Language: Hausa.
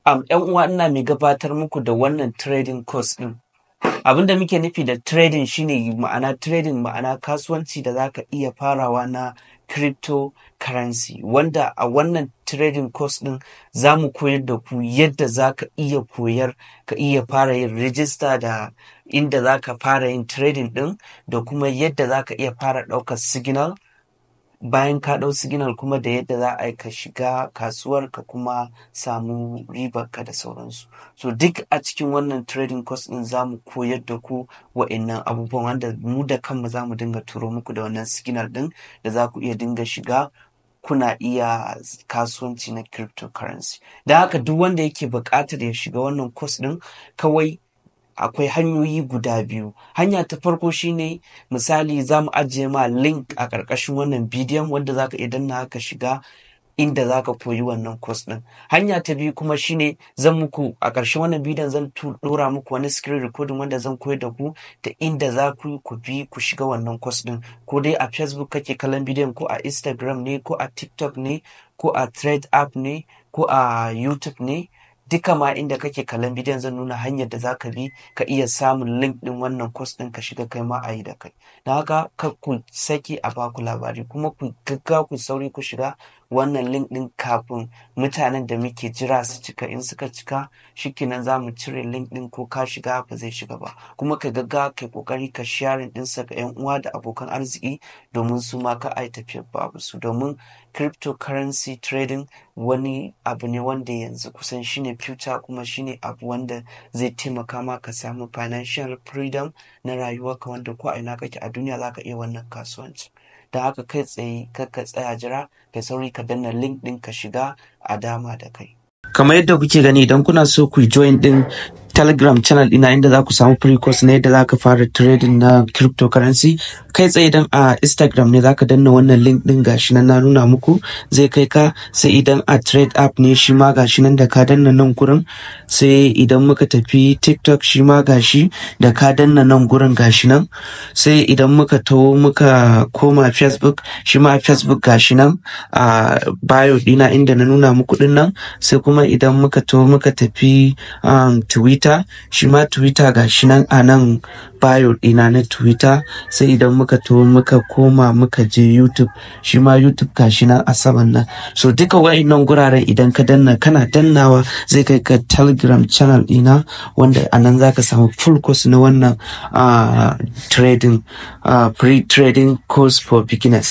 'Yan uwa ina mai gabatar muku da wannan trading course ɗin. Abin da muke nufi da trading shine ma'ana kasuwanci da zaka iya farawa na cryptocurrency, wanda a wannan trading course ɗin za mu koyar da ku yadda zaka iya ka iya fara yin register da inda zaka fara yin trading ɗin, da kuma yadda zaka iya fara ɗaukar signal. Bayan ka ɗau signal kuma da yadda za a yi ka shiga kasuwar ka kuma samu ribar ka da sauransu. So duk a cikin wannan trading course ɗin za mu koyar da ku wa'innan abubuwan, wanda mu da kanmu za mu dinga turo muku da wannan signal ɗin da za ku iya dinga shiga kuna iya kasuwanci na cryptocurrency. Don haka duk wanda yake buƙatar ya shiga wannan course ɗin, kawai akwai hanyoyi guda biyu. Hanya ta farko shine misali za mu ajiye ma link a ƙarƙashin wannan bidiyon wanda za ka iya danna ka shiga inda za ka koyi wannan course ɗin. Hanya ta biyu kuma shine zan muku a ƙarshen wannan bidiyon zan ɗora muku wani screen recording wanda zan koyar da ku ta inda za ku bi ku shiga wannan course ɗin. Ko dai a Facebook kake kallon bidiyon, ko a Instagram ne, ko a TikTok ne, ko a Thread app ne, ko a YouTube ne. Duka ma inda kake kallon bidiyon zan nuna hanyar da zaka bi ka iya samun link ɗin wannan course ɗin ka shiga kai ma a yi da kai. Don haka kar ku sake a baku labari, kuma ku gaggawa ku sauri ku shiga wannan link ɗin kafin mutanen da muke jira su cika. In suka cika shikenan za mu cire link ɗin, ko ka shiga ba zai shiga ba. Kuma ka gaggawa kai kokari ka sharing ɗinsa ga 'yan uwa da abokan arziki domin su ma ka ai tafiyar babu su. Domin cryptocurrency trading wani abu ne wanda yanzu kusan shine future, kuma shine abu wanda zai taimaka ma ka samu financial freedom na rayuwarka, wanda ko a ina kake a duniya zaka iya wannan kasuwanci. Don haka kai tsaye kar ka tsaya jira, kai sauri ka danna link ɗin ka shiga a dama da kai. Kamar yadda kuke gani, idan kuna so ku join ɗin Telegram channel ina inda za ku samu free course na yadda za ka fara trading na cryptocurrency, kai tsaye idan a Instagram ne za ka danna wannan link ɗin, gashi nan na nuna muku zai kai ka. Sai idan a Thread app ne shi ma gashi nan da ka danna nan gurin. Sai idan muka tafi TikTok shi ma gashi da ka danna nan gurin gashi nan. Sai idan muka taho muka koma Facebook, shi ma Facebook gashi nan a bio ɗina inda na nuna muku ɗin nan. Sai kuma idan muka taho muka tafi Twitter, shi ma Twitter gashi nan a nan bio ɗina na Twitter. Sai idan muka taho muka koma muka je YouTube, shi ma YouTube gashi nan a saman nan. So duka wa'innan guraren idan ka danna, kana dannawa zai kai ka Telegram channel ɗina, wanda a nan za ka samu full course na wannan trading, free trading course for beginners.